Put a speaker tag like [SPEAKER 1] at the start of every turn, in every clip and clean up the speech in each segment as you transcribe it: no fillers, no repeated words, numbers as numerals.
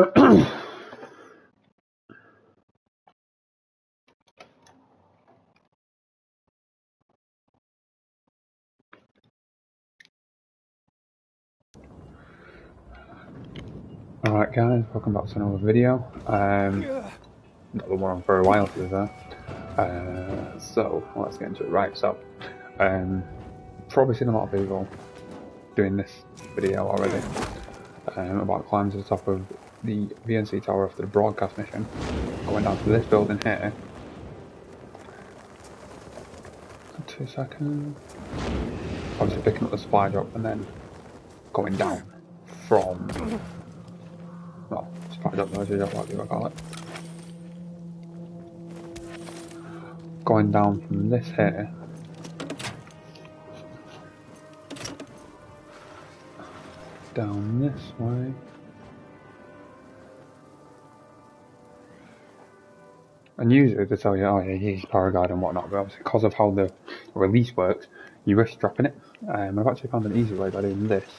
[SPEAKER 1] Alright guys, welcome back to another video. Not the one on for a while to be fair. So let's get into it. Right, so probably seen a lot of people doing this video already about climbing to the top of the VNC tower after the broadcast mission, going down to this building here. 2 seconds. Obviously picking up the supply drop and then going down from, well, supply drop, what do you call it? Going down from this here down this way. And usually they tell you, oh yeah, use paraglide and whatnot, but obviously because of how the release works, you risk dropping it. I've actually found an easy way by doing this.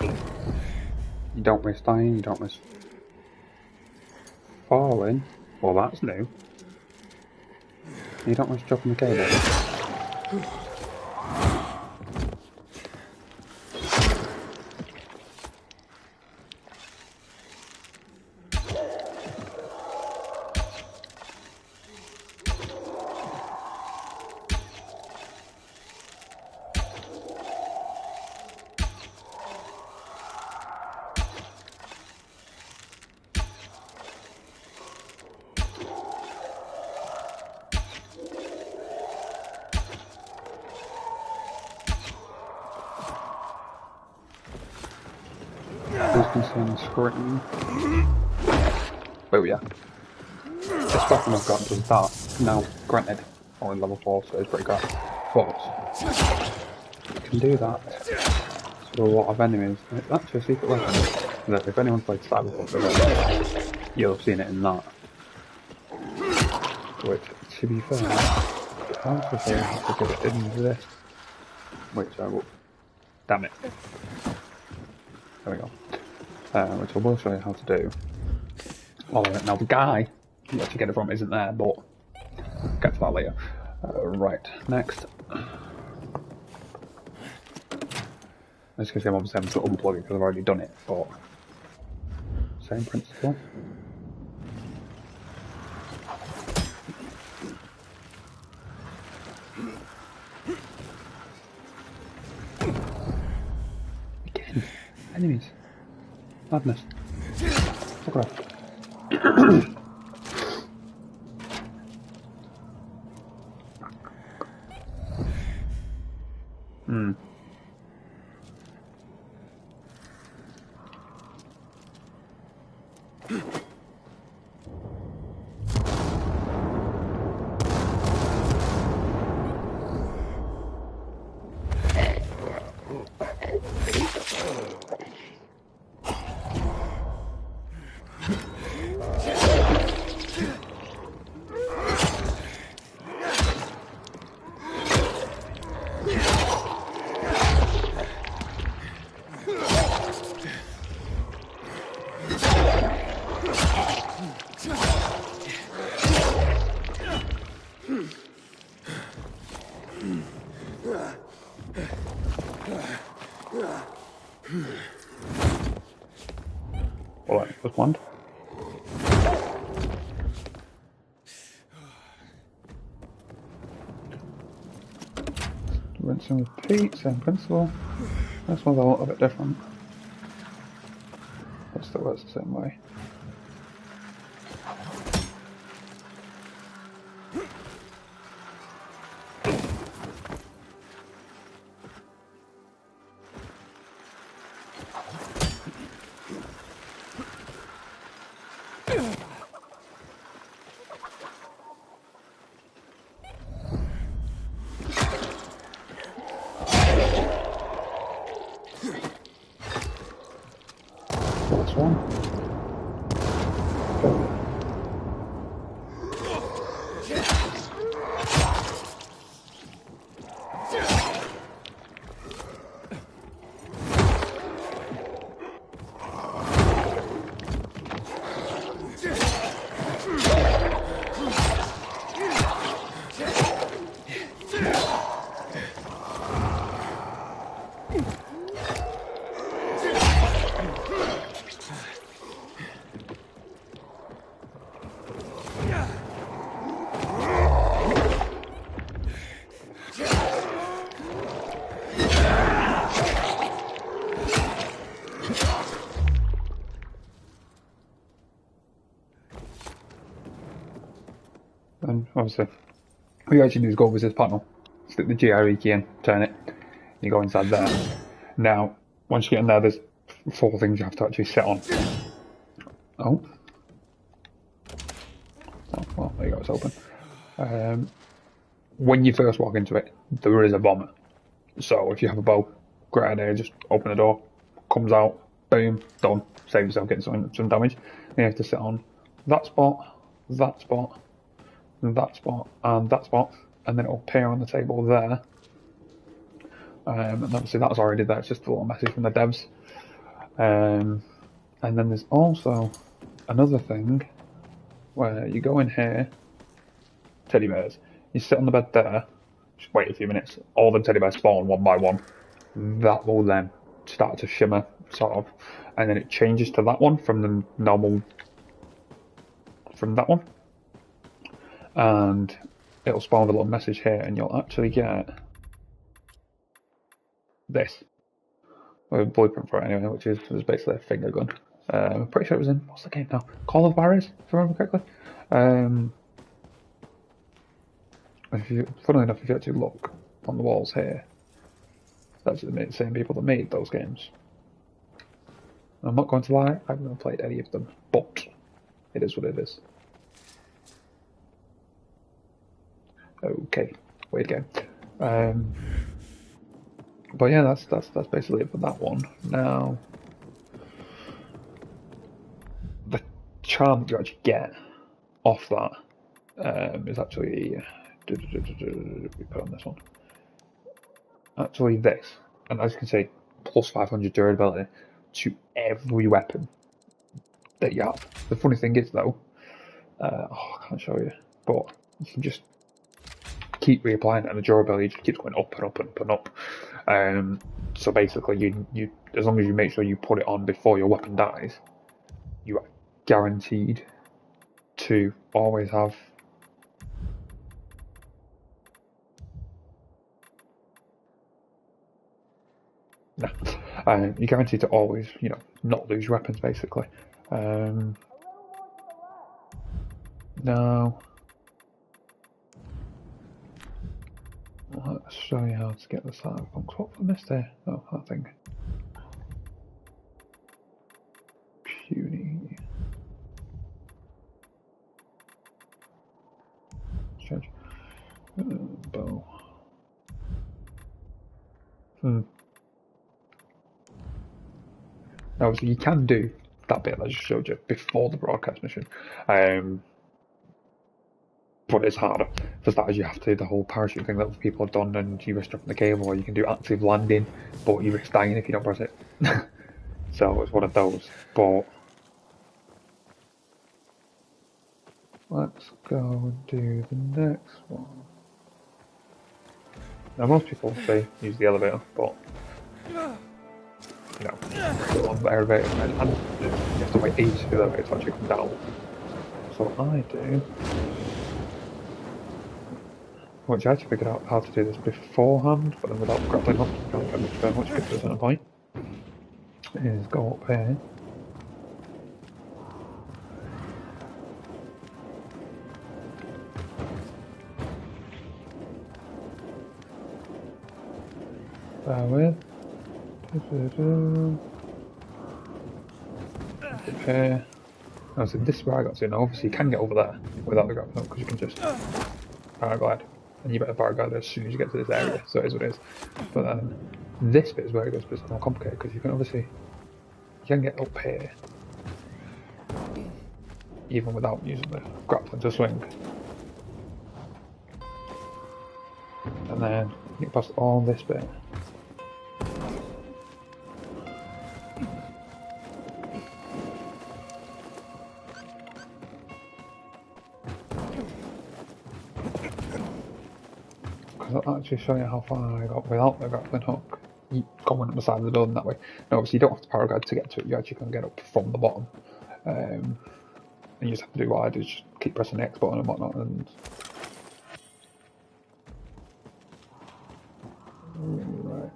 [SPEAKER 1] You don't risk dying, you don't risk falling. Well, that's new. You don't risk dropping the cable. As you can see on the screen. Oh yeah. This weapon I've got does that. Now, granted, only level 4, so it's pretty crap. But you can do that to a lot of enemies. It's actually a secret weapon that if anyone's played Cyberpunk, you'll have seen it in that. Which, to be fair, I also say I have to get it into this. Wait, so damn it. There we go. Which I will show you how to do. Well, now the guy you actually get it from isn't there, but I'll get to that later. Right, next. As you can see, I'm obviously having to unplug it because I've already done it, but same principle. Again, enemies. Madness. Look at that. Well, that was one. Rinse and repeat, same principle. This one's a little bit different. But still works the same way. This one. obviously, what you actually do is go over to this panel, stick the GRE key in, turn it, you go inside there. Now, once you get in there, there's 4 things you have to actually sit on. Oh, well, there you go, it's open. When you first walk into it, there is a vomit. So if you have a bow, great idea, just open the door, comes out, boom, done. Save yourself getting some damage. You have to sit on that spot, that spot, that spot, and that spot, and then it'll appear on the table there. And obviously that's already there, it's just a little message from the devs. And then there's also another thing where you go in here, teddy bears, you sit on the bed there, just wait a few minutes, all the teddy bears spawn one by one. That will then start to shimmer, sort of, and then it changes to that one from the normal, from that one, and it'll spawn a little message here, and you'll actually get this, a blueprint for it anyway, which is basically a finger gun. I'm pretty sure it was in, what's the game now? Call of Barriers, if I remember correctly. Funnily enough, if you actually look on the walls here, that's the same people that made those games. I'm not going to lie, I've never played any of them, but it is what it is. Okay, weird game. But yeah, that's basically it for that one. Now, the charm that you actually get off that is actually we put on this one. Actually, this, and as you can see, plus 500 durability to every weapon that you have. The funny thing is though, I can't show you, but you can just keep reapplying it, and the durability just keeps going up and up and up and up. So basically, you as long as you make sure you put it on before your weapon dies, you are guaranteed to always have you're guaranteed to always, not lose your weapons, basically. Now, let's show you how to get the cyberpunks. What I missed there? Oh, that thing. Puny. Change. Bow. Now, obviously, you can do that bit that I just showed you before the broadcast mission, but it's harder. For starters, you have to do the whole parachute thing that other people have done, and you risk dropping the cable, or you can do active landing, but you risk dying if you don't press it. So it's one of those. But let's go and do the next one. Now, most people say use the elevator, but on the elevator, and you have to wait ages for the elevator to actually come down. So what I do, once you actually figured out how to do this beforehand, but then without grappling hook, you can't get much further once you get to a certain point, is go up here. Bear with. Up here. Now, so this is where I got to now. Obviously, you can get over there without the grappling hook because you can just paraglide, and you better paraglide as soon as you get to this area. So it is what it is. But this bit is where it gets a bit more complicated because you can get up here even without using the grappling to swing, and then you get past all this bit. I'll actually show you how far I got without the grappling hook. You going up the side of the building that way. Now, obviously, you don't have to paraglide to get to it. You actually can get up from the bottom, and you just have to do what I do: just keep pressing the X button and whatnot. And right.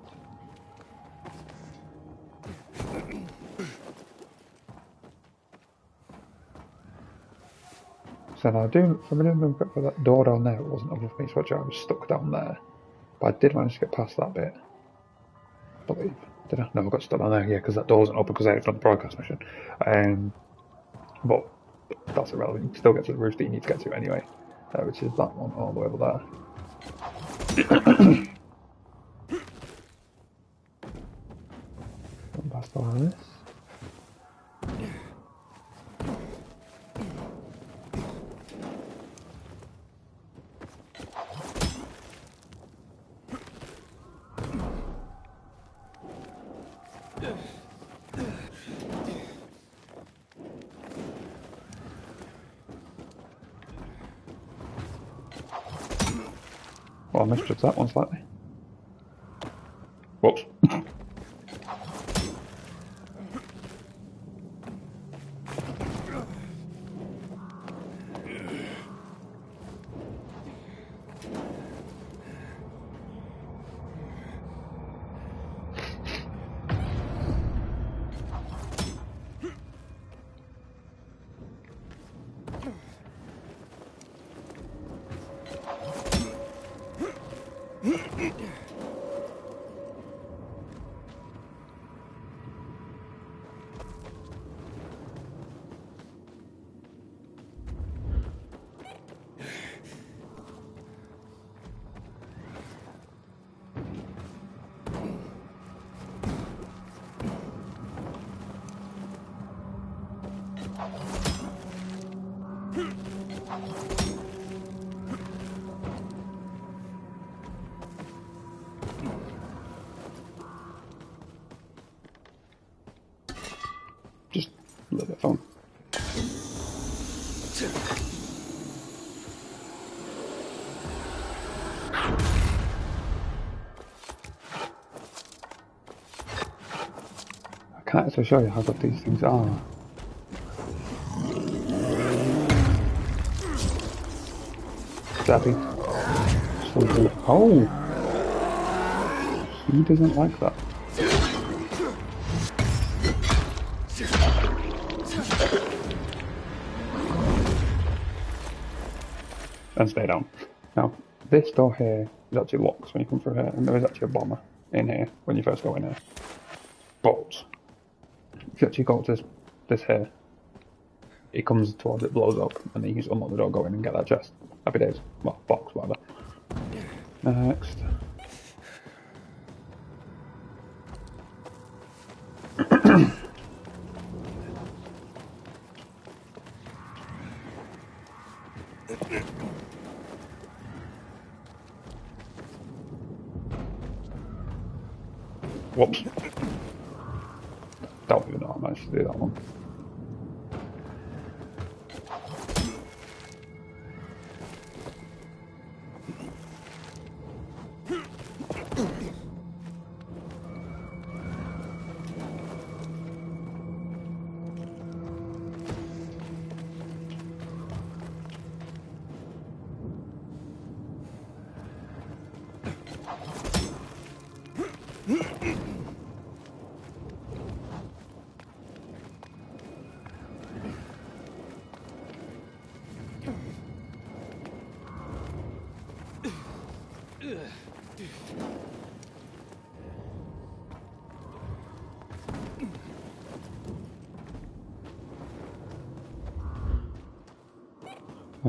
[SPEAKER 1] So I do, if I remember for that door down there, it wasn't above me, so I was stuck down there. But I did manage to get past that bit. I believe. Did I? No, I got stuck down there, yeah, because that door wasn't open because I had done the broadcast mission. But that's irrelevant. You still get to the roof that you need to get to anyway, which is that one all the way over there. Past all of this. Well, I misjudged that one slightly. Whoops. Just a little bit of fun. I can't actually show you how good these things are. Stabby. Oh! He doesn't like that. And stay down. Now, this door here is actually locked when you come through here, and there is actually a bomber in here when you first go in here. But if you actually go to this here, it comes towards it, blows up, and then you can just unlock the door, go in and get that chest. Happy days. Well, box, whatever. Next. Whoops. Don't even know I managed to do that one.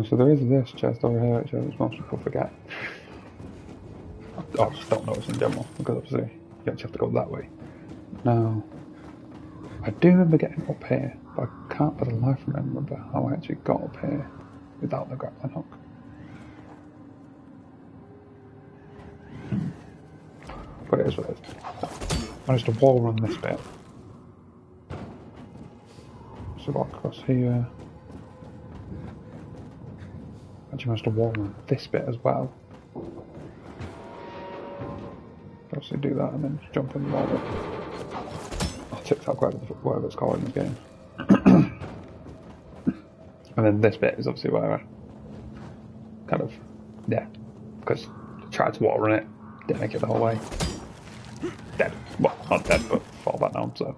[SPEAKER 1] So there is this chest over here, which most people forget. I just don't notice in general, because obviously you actually have to go that way. Now, I do remember getting up here, but I can't for the life of me remember how I actually got up here without the grappling hook. But it is what it is. I managed to wall run this bit. So walk across here. Actually managed to wall run this bit as well. Obviously do that and then just jump in the water. I'll TikTok whatever it's called in the game. And then this bit is obviously where I kind of, yeah, because I tried to wall run it, didn't make it the whole way. Dead. Well, not dead, but fall back down, so.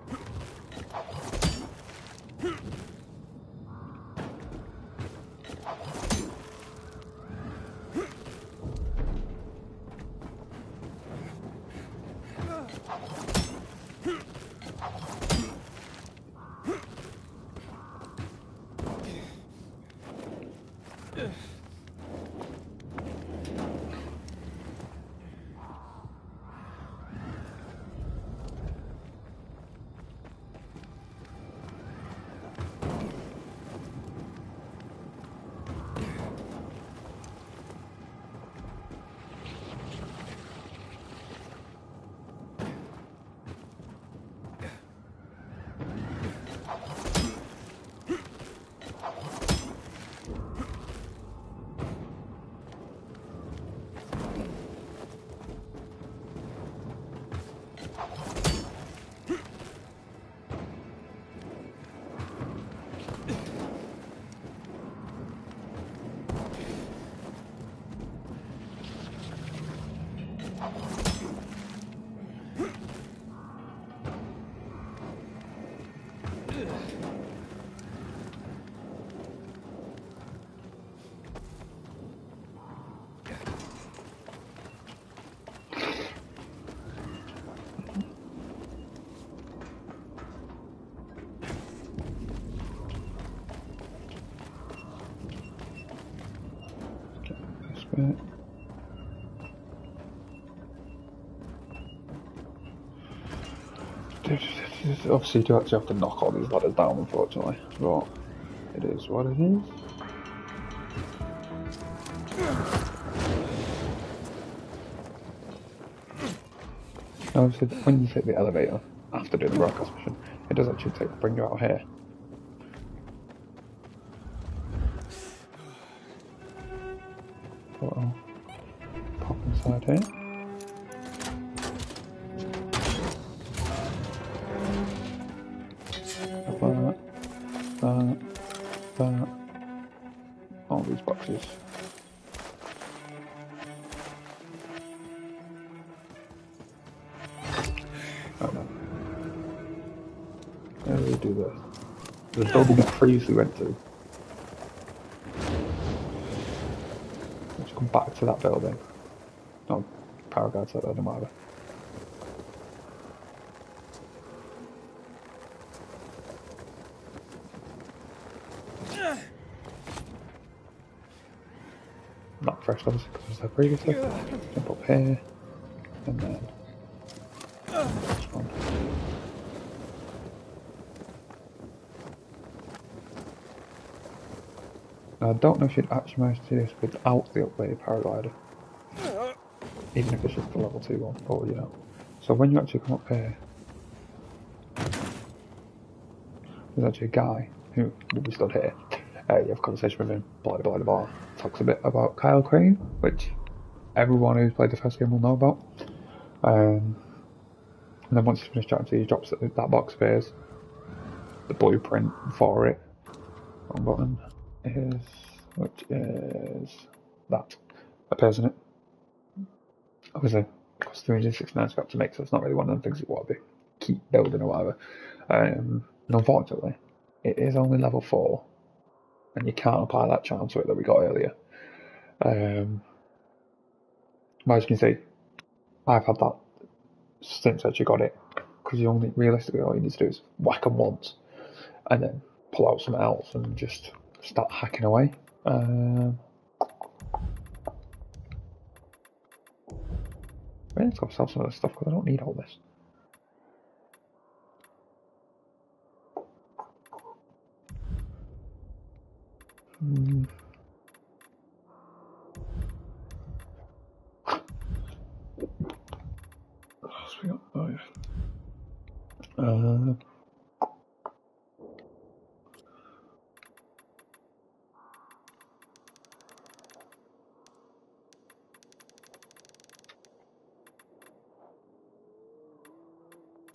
[SPEAKER 1] Bit. Obviously, you do actually have to knock all these ladders down, unfortunately, but it is what it is. Now, obviously, when you take the elevator after doing the broadcast mission, it does actually bring you out here. So I'll pop inside here. That. All these boxes. Oh no. How do we do this? The building we previously went to. Let's come back to that building. No, power guards that doesn't matter. Not fresh levels because I said previously. Jump up here, and then this one. Now, I don't know if you'd actually manage to do this without the upgraded paraglider, even if it's just the level 2 one, but you know. So when you actually come up here, there's actually a guy who will be stood here. You have a conversation with him, blah blah blah blah. Talks a bit about Kyle Crane, which everyone who's played the first game will know about. And then once he's finished chatting to you, he drops that box appears. The blueprint for it. Wrong button is, which is that appears in it. Obviously, it costs 369 scrap to make, so it's not really one of them things you want to keep building or whatever. And unfortunately, it is only level 4. And you can't apply that charm to it that we got earlier. But as you can see, I've had that since I actually got it, because realistically all you need to do is whack them once, and then pull out something else and just start hacking away. Let's go sell some of this stuff because I don't need all this. What else we got? Oh yeah.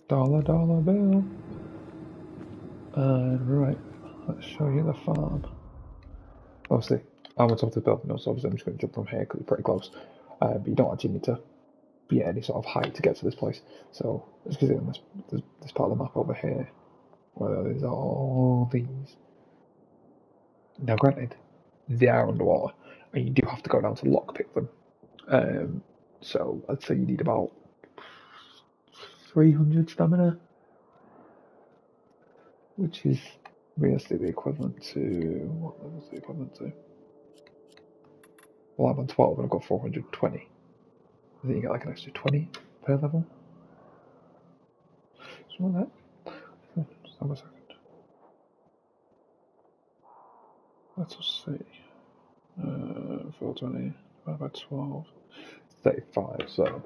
[SPEAKER 1] Dollar bill. Right, let's show you the farm. Obviously, I'm on top of the building, so obviously I'm just going to jump from here because it's pretty close. But you don't actually need to be at any sort of height to get to this place. So, as you can see on this part of the map over here, where there's all these. Now, granted, they are underwater, and you do have to go down to lockpick them. So, I'd say you need about 300 stamina, which is realistically equivalent to, what level is the equivalent to? Well, I'm on 12 and I've got 420. I think you get like an extra 20 per level. Something like that. Just have a second. Let's just see. 420 divided by 12. 35, so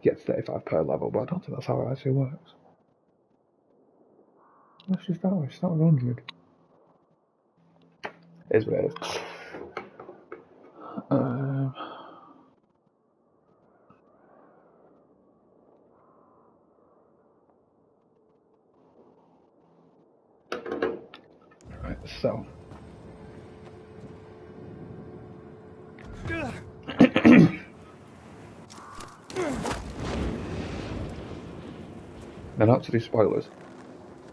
[SPEAKER 1] you get 35 per level, but I don't think that's how it actually works. Let's just start with 100. It is what it is. Right, so. They're not to do spoilers,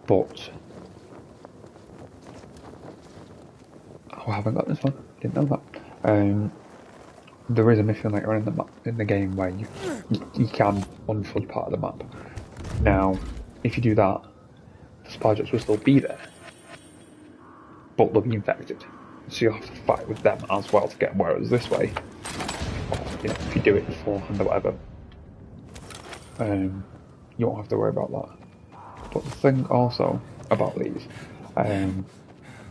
[SPEAKER 1] but I haven't got this one. Didn't know that. There is a mission later in the map in the game where you can unflood part of the map. Now, if you do that, the supply drops will still be there, but they'll be infected. So you'll have to fight with them as well to get them. Whereas this way, you know, if you do it beforehand or whatever, you won't have to worry about that. But the thing also about these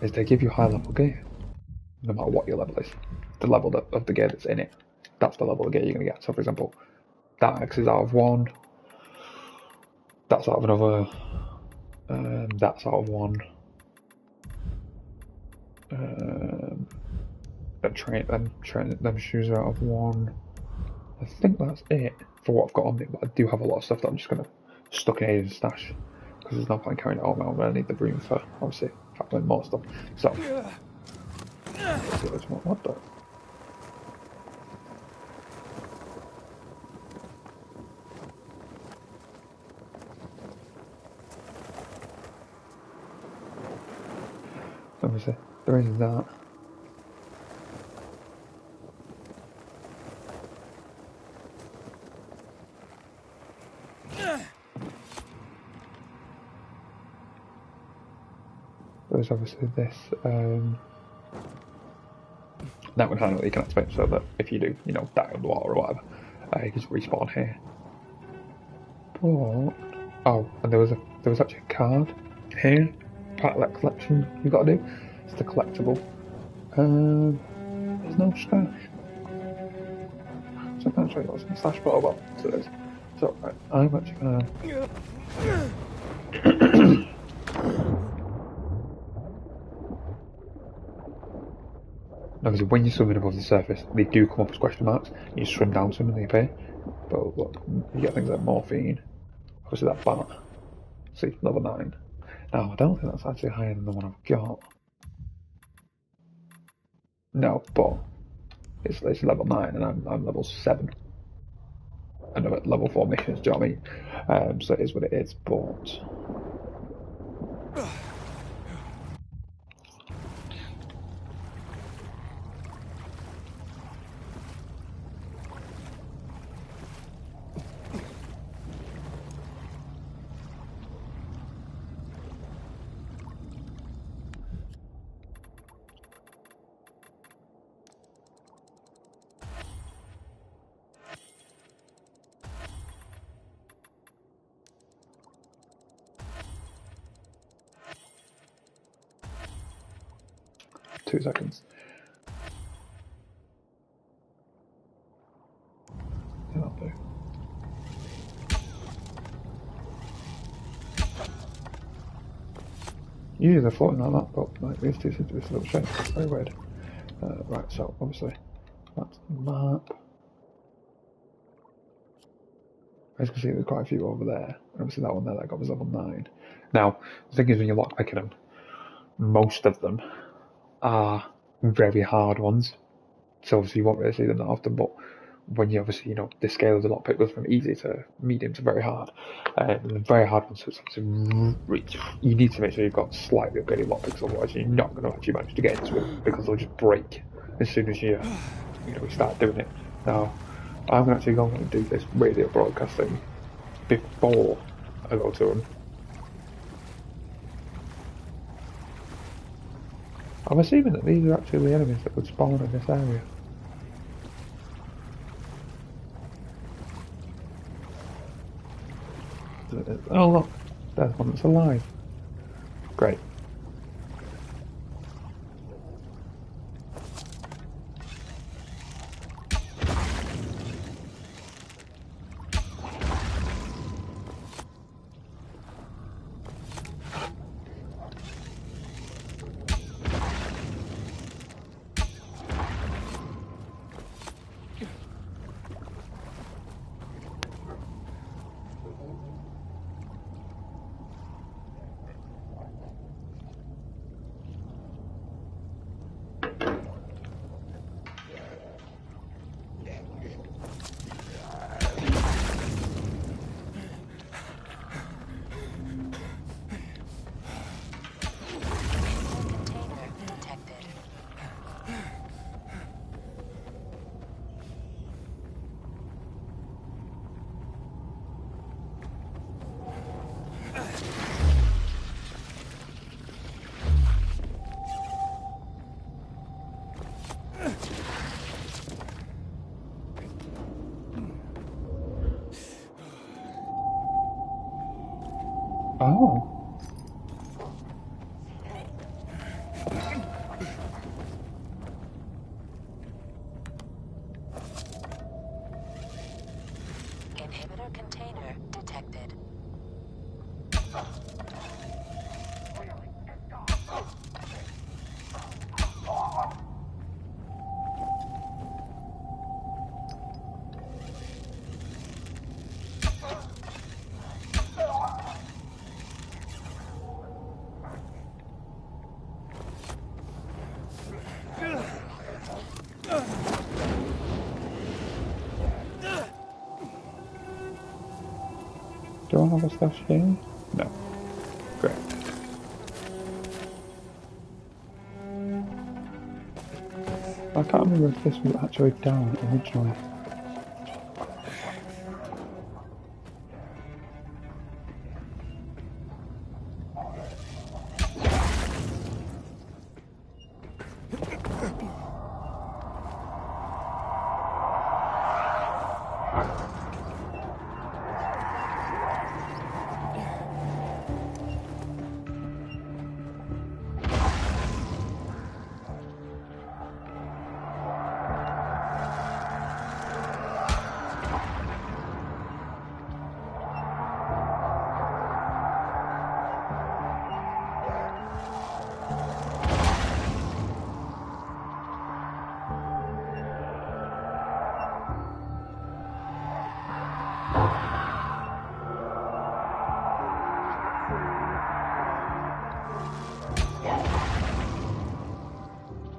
[SPEAKER 1] is they give you high level gear, no matter what your level is. The level of the gear that's in it, that's the level of gear you're going to get. So for example, that X is out of 1, that's out of another, that's out of 1. Them shoes are out of 1. I think that's it for what I've got on me, but I do have a lot of stuff that I'm just going to stuck in Aiden's stash, because there's no point carrying it home. I'm going to need the room for, obviously, having more stuff. So, what the? Obviously, there is that. There's obviously this, that would handle you can activate so that if you do, you know, die underwater or whatever, you can just respawn here. But, oh, and there was actually a card here, part of that collection you've got to do. It's the collectible. There's no stash. So I can't show you what's in the stash, but oh well, so it is. So, right, I'm actually gonna... Obviously, when you're swimming above the surface, they do come up as question marks. You swim down to them and they appear. But look, you get things like morphine. Obviously, that bat. See, level 9. Now, I don't think that's actually higher than the one I've got. No, but it's level 9 and I'm level 7. And I'm at level 4 missions, do you know what I mean? So it is what it is, but... 2 seconds. That'll do. Usually they're floating like that, but like these two seem to be a little strange. It's very weird. Right, so obviously that's the map. As you can see, there's quite a few over there. And obviously that one there that got was level 9. Now, the thing is, when you're lockpicking them, most of them are very hard ones. So obviously you won't really see them that often, but when you obviously, you know, the scale of the lockpick goes from easy to medium to very hard. And the very hard ones, so it's you need to make sure you've got slightly upgraded lockpicks, otherwise you're not going to actually manage to get into it, because they'll just break as soon as you start doing it. Now, I'm actually going to do this radio broadcast thing before I go to him. I'm assuming that these are actually the enemies that would spawn in this area. Oh look, there's one that's alive. Great. Oh.
[SPEAKER 2] Inhibitor container detected.
[SPEAKER 1] Do I have a stash here? No. Great. I can't remember if this was actually down originally.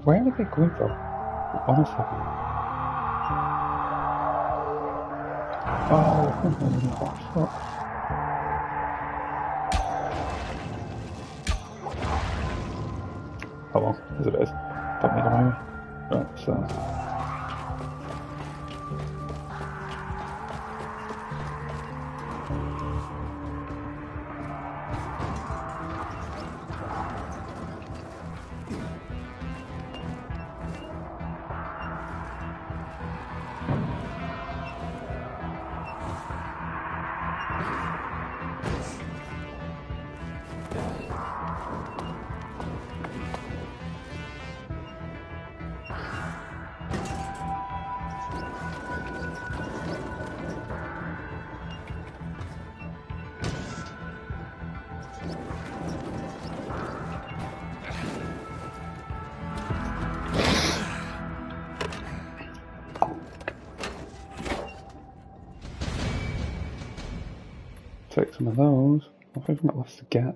[SPEAKER 1] Where are they going from? Honestly. Oh, oh well, as it is. Don't need a maybe. Right, so. Take some of those. I think I'm not left to get.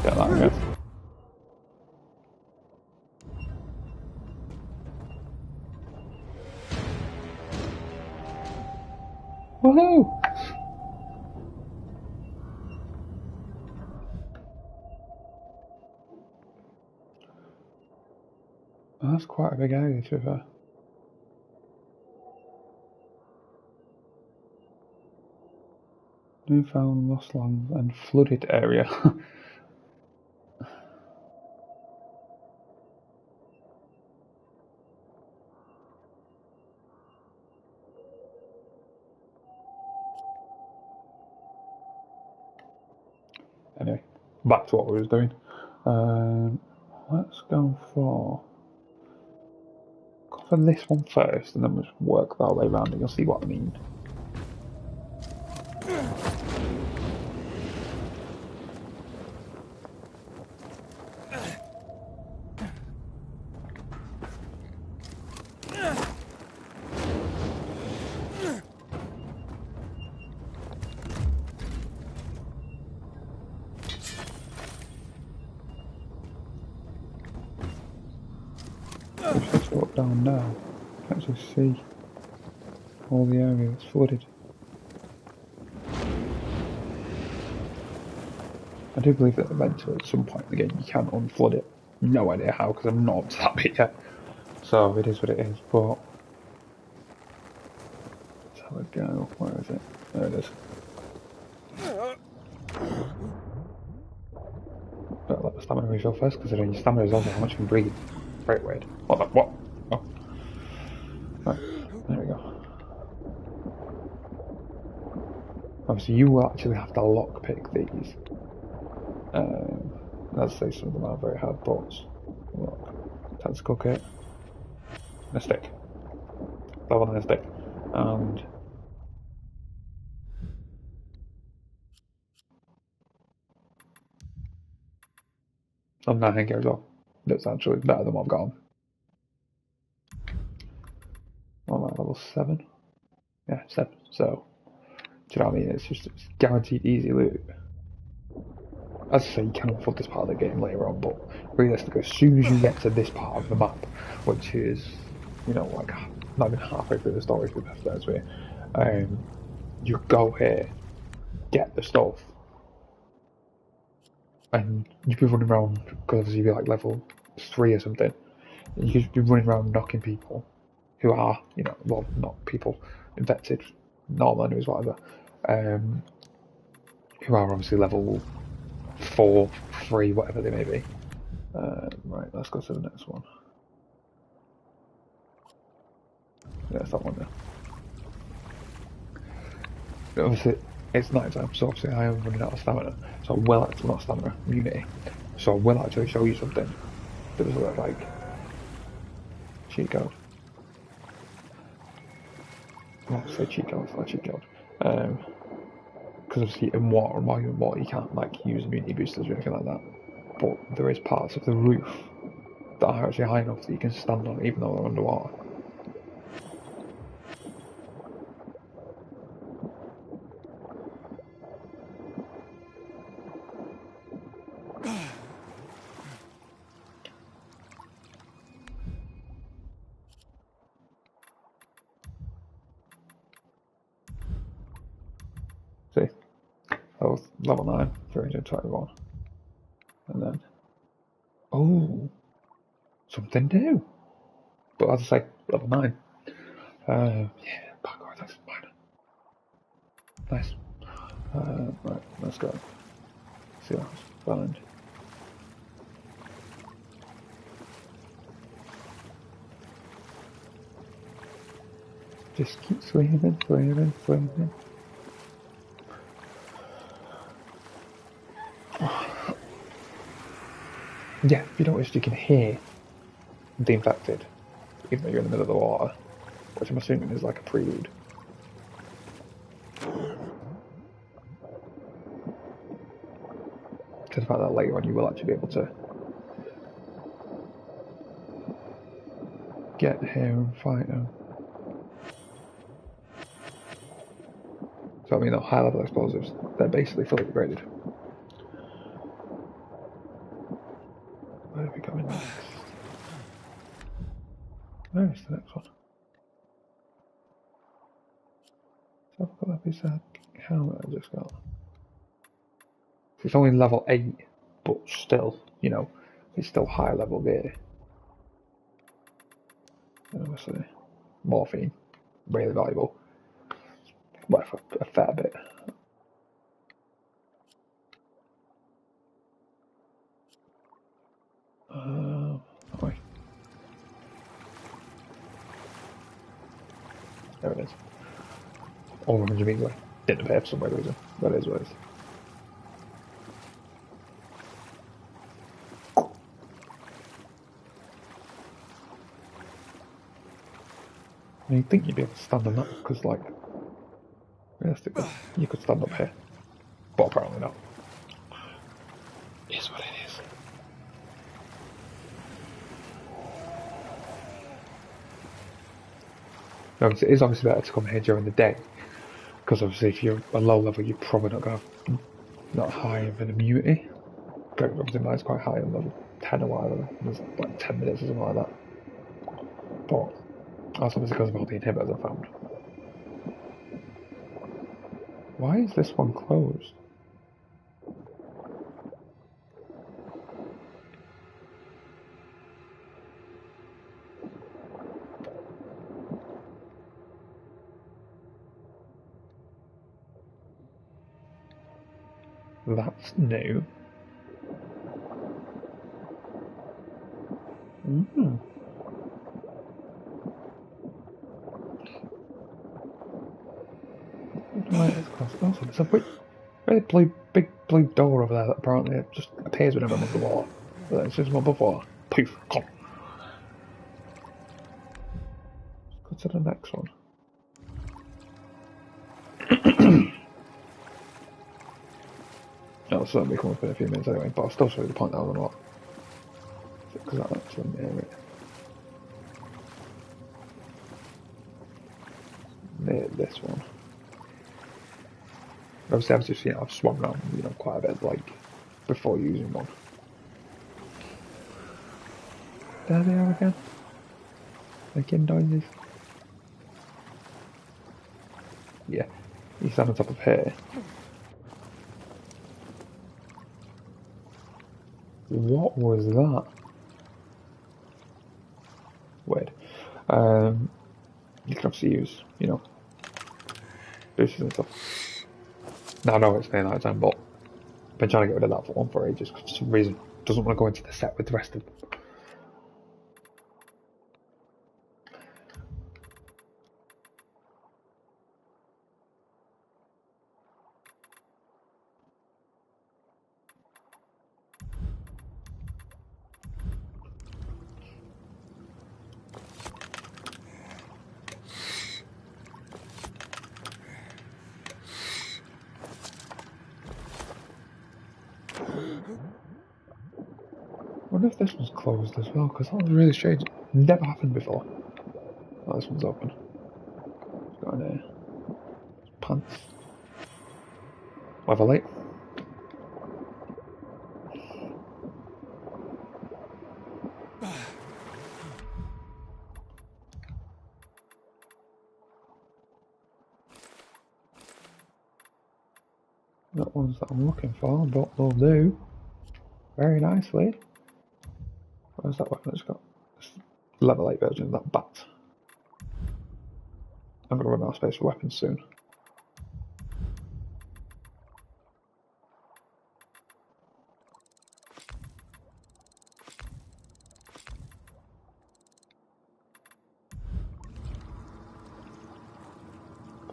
[SPEAKER 1] Get that, I guess. Woohoo! Oh, that's quite a big area to be fair. Newfound lost land and flooded area. Anyway, back to what we was doing. Let's go for this one first, and then we'll just work that way around, and you'll see what I mean. Let's go up down now. You can actually see all the area that's flooded. I do believe that eventually, at some point in the game, you can unflood it. No idea how, because I'm not up to that bit yet. So it is what it is, but let's have a go. Where is it? There it is. Better let the stamina refill first, considering your stamina is also how much you can breathe. Very weird. What the? What? Oh. Right, there we go. Obviously, you will actually have to lockpick these. I'd say some of them are very hard, but look, tactical kit, and a stick, level 9 stick, and I'm 9 here as well. That's actually better than what I've got on. I'm at level 7. Yeah, 7. So, do you know what I mean? It's guaranteed easy loot. As I say, you can unfold this part of the game later on, but realistically, as soon as you get to this part of the map, which is, you know, like not even halfway through the story, to be best honest with you, you go here, get the stuff, and you'd be running around, because obviously you'd be like level 3 or something, and you'd be running around knocking people who are, you know, well, not people, infected, normal enemies, whatever, who are obviously level 4, 3, whatever they may be. Right, let's go to the next one. Yeah, it's that one there. Obviously, it's night time, so obviously I am running out of stamina. So I will actually, not stamina, immunity. So I will actually show you something that does look like cheat code. Well, I say cheat code, it's not cheat code. Because obviously in water, while you're in water, you can't like use immunity boosters or anything like that. But there is parts of the roof that are actually high enough that you can stand on even though they're underwater. See? That was level 9, 321. And then, oh, something new. But as I say, level 9. Yeah, parkour, that's fine. Nice. Right, let's go. See what I find. Just keep swimming, swimming, swimming. Yeah, if you noticed, you can hear the infected, even though you're in the middle of the water, which I'm assuming is like a prelude. To the fact that later on you will actually be able to get here and fight them. So I mean, the high level explosives, they're basically fully upgraded. Where are we going next? Where is the next one? So I've got that piece of helmet I just got. It's only level 8, but still, you know, it's still high level gear. Obviously, morphine, really valuable. Worth a fair bit. Oh, there it is. Over 100 meters away. Didn't appear for some weird reason. That is what it is. You'd think you'd be able to stand on that, because, like, realistically, you could stand up here. But apparently not. It is what it is. No, it is obviously better to come here during the day, because obviously if you're a low level, you're probably not going to have not high of an immunity. But obviously mine's quite high on level 10 or whatever. There's like 10 minutes or something like that. But that's obviously because of all the inhibitors I found. Why is this one closed? That's new. Mm-hmm. Right, it's closed. Also, there's a really big blue door over there that apparently it just appears whenever I'm above the water. But it's just above water. Poof, gone. Let's go to the next one. That'll certainly come up in a few minutes anyway, but I'll still show you the point now or not. Because that's actually near it. Near this one. Obviously, I've swum around, quite a bit, like, before using one. There they are again. Making noises. Yeah, you stand on top of here. What was that? Weird. You can obviously use, boosters and stuff. Now I know it's near night time, but I've been trying to get rid of that for ages because for some reason it doesn't want to go into the set with the rest of them. I wonder if this one's closed as well, because that was really strange. It never happened before. Oh, this one's open. It's got in pants. Weather light. Not ones that I'm looking for, but they'll do. Very nicely. Where's that weapon it's got? It's level 8 version of that bat. I'm going to run out of space for weapons soon.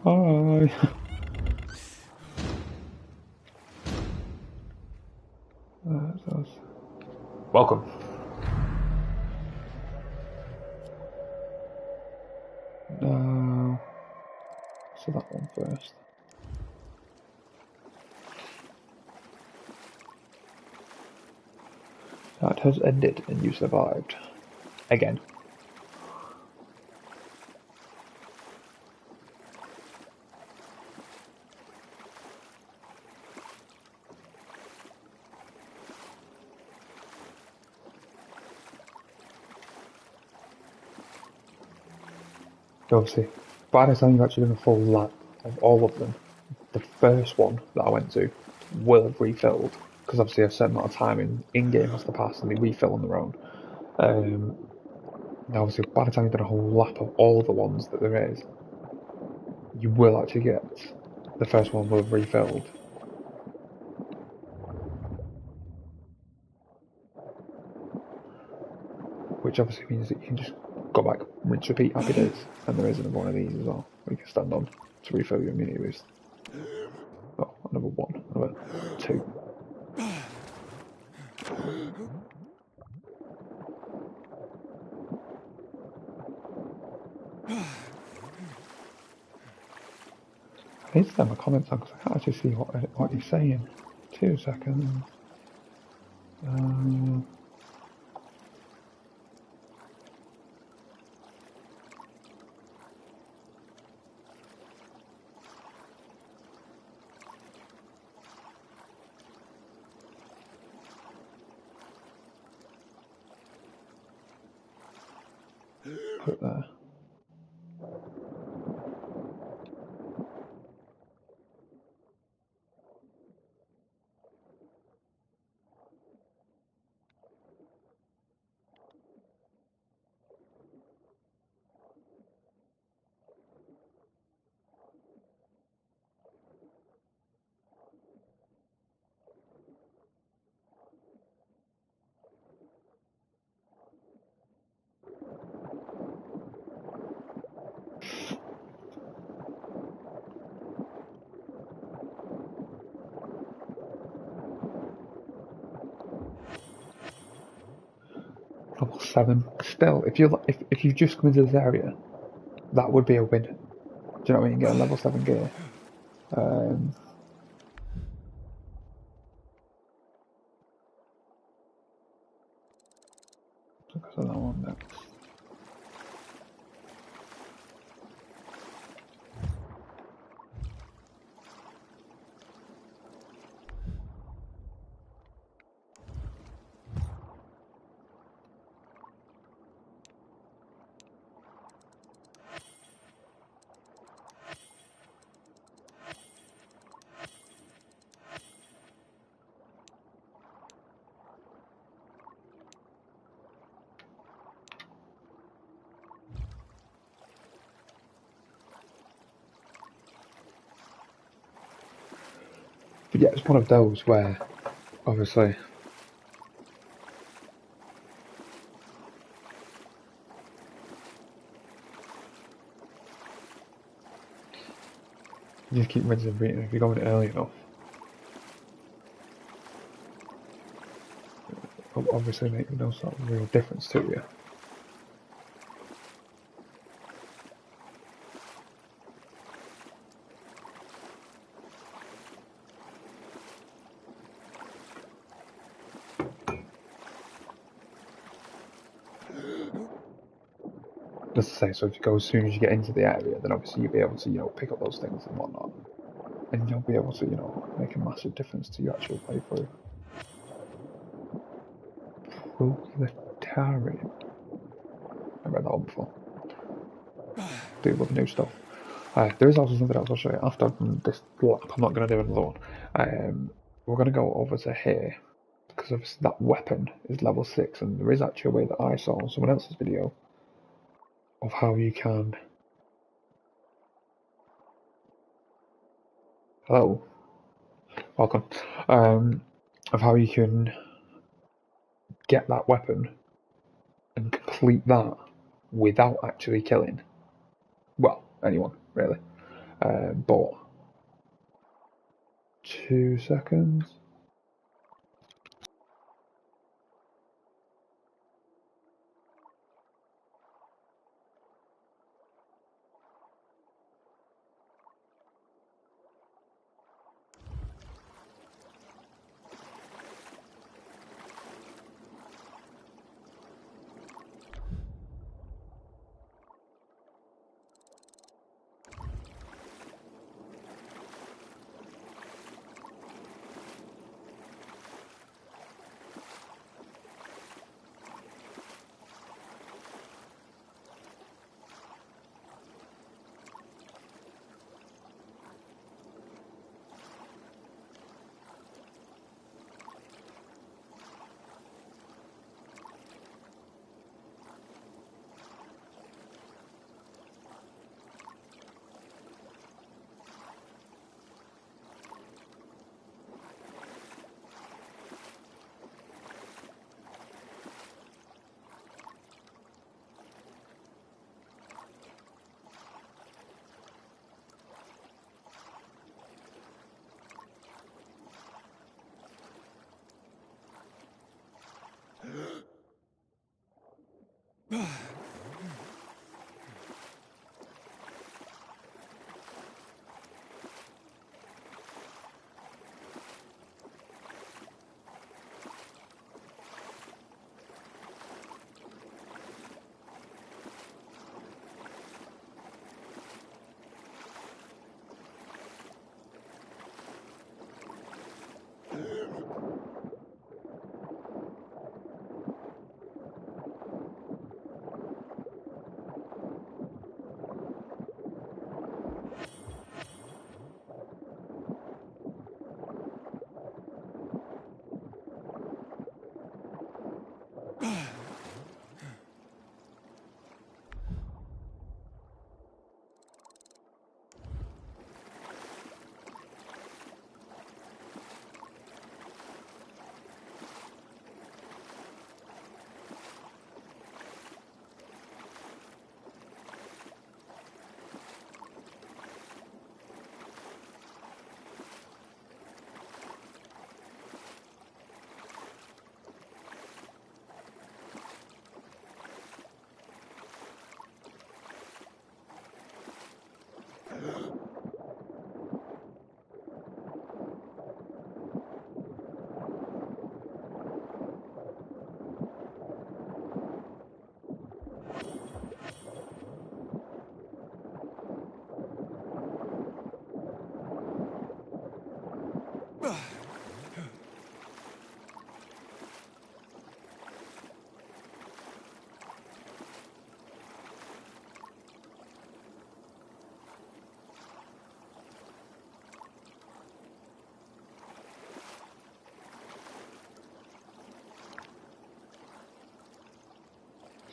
[SPEAKER 1] Bye! Welcome. No. So that one first. That has ended and you survived. Again. Obviously, by the time you've actually done a full lap of all of them, the first one that I went to will have refilled, because obviously a certain amount of time in-game has to pass and they refill on their own. Now, obviously, by the time you've done a whole lap of all the ones that there is, you will actually get the first one will have refilled. Which obviously means that you can just go back, rinse, repeat, happy days. And there is another one of these as well, where you can stand on to refill your immunity boost. Oh, another one, another two. I need to turn my comments on because I can't actually see what you're saying. 2 seconds. Put it there. Level 7. Still, if you just come into this area, that would be a win. Do you know what I mean? Get a level 7 gear. Because of that one next. But yeah, it's one of those where, obviously, you just keep rinsing and repeating. If you're going early enough, it'll obviously make no sort of real difference to you. As I say, so if you go as soon as you get into the area, then obviously you'll be able to, pick up those things and whatnot. And you'll be able to, make a massive difference to your actual playthrough. Proletarian. I read that one before. Do love new stuff. There is also something else I'll show you after this lap. I'm not going to do another one. We're going to go over to here, because obviously that weapon is level 6, and there is actually a way that I saw on someone else's video of how you can... Hello. Welcome. Of how you can get that weapon and complete that without actually killing, well, anyone, really. But 2 seconds.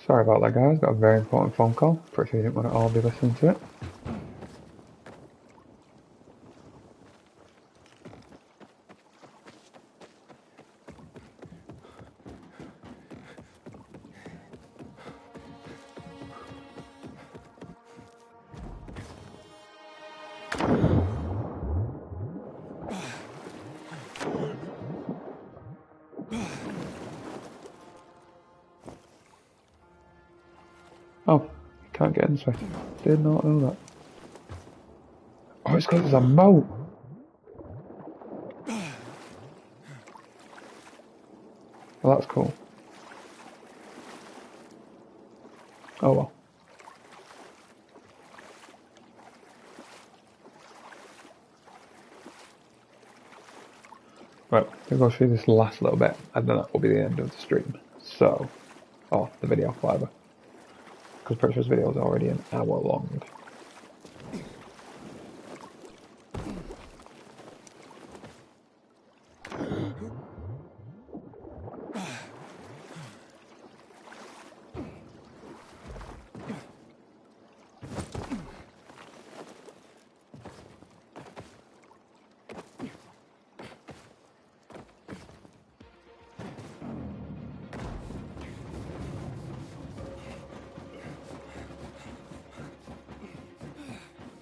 [SPEAKER 1] Sorry about that, guys. Got a very important phone call. Pretty sure you didn't want to all be listening to it. Oh, you can't get in this way. Did not know that. Oh, it's because there's a moat. Well, that's cool. Oh well. Right, we'll go through this last little bit, and then that will be the end of the stream. So, or the video, whatever. Because pretty sure this video is already an hour long.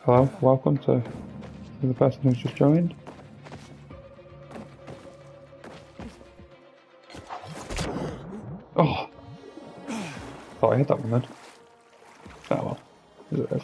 [SPEAKER 1] Hello, welcome to the person who's just joined. Oh! Thought I hit that one then. Oh well, as it is.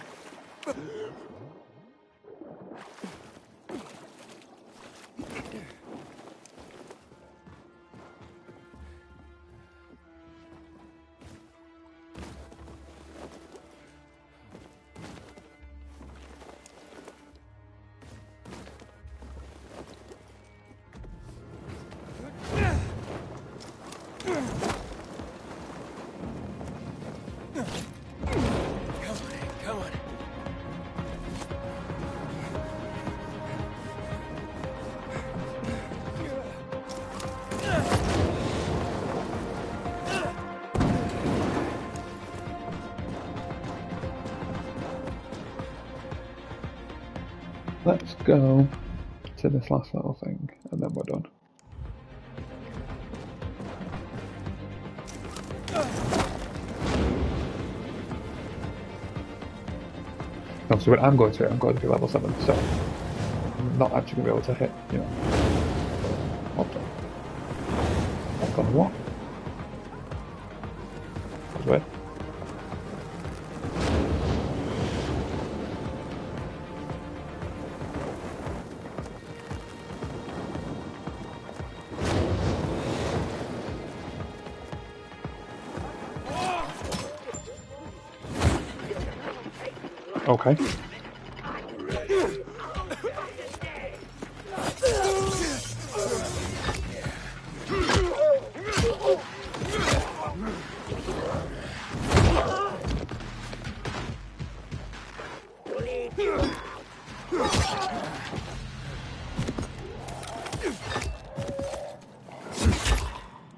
[SPEAKER 1] Let's go to this last little thing, and then we're done. No, so when I'm going to be level 7, so I'm not actually going to be able to hit, you know. What the? I've gone what? That's weird. Okay.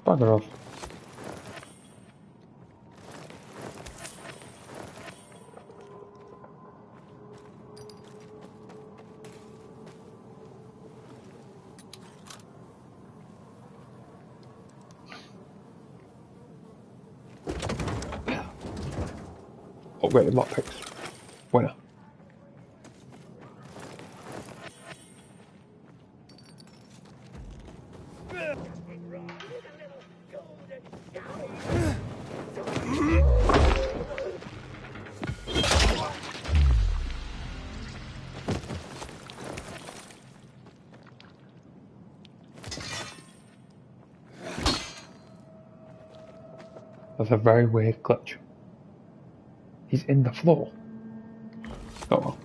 [SPEAKER 1] Bugger off. Upgraded lockpicks. Winner. That's a very weird glitch. He's in the floor. Oh well.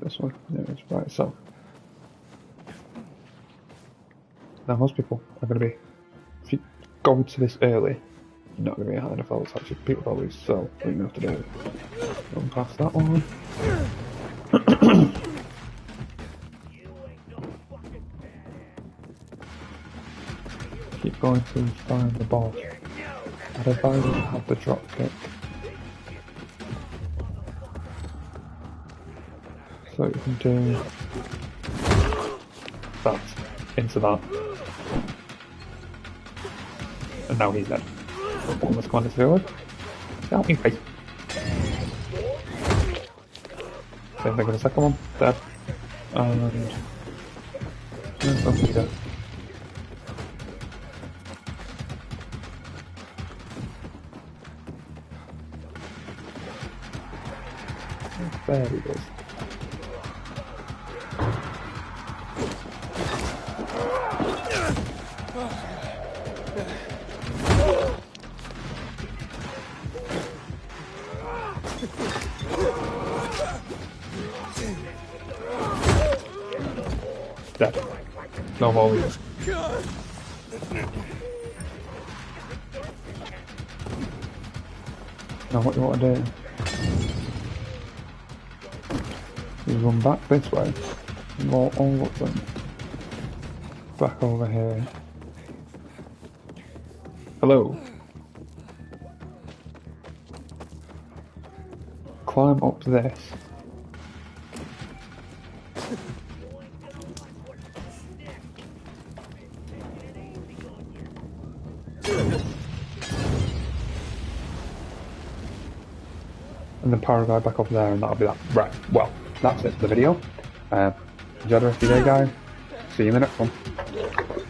[SPEAKER 1] This one, there it is. Right, so now most people are going to be, if you go to this early, you're not going to be high enough levels, actually people always, so what you have to do is run past that one. Keep going till you find the boss. I'd advise you to have the drop kick. So you can do that into that. And now he's dead. Almost gone into the wood. Help me, face. Same thing with the second one. Dead. And there's no leader. There he goes. Dead. No more leaders. Now what you want to do is run back this way and go all up them. Back over here. Hello. Climb up this. And then power guy back up there, and that'll be that. Right, well, that's it for the video. Enjoy the rest of your day, guys. See you in the next one.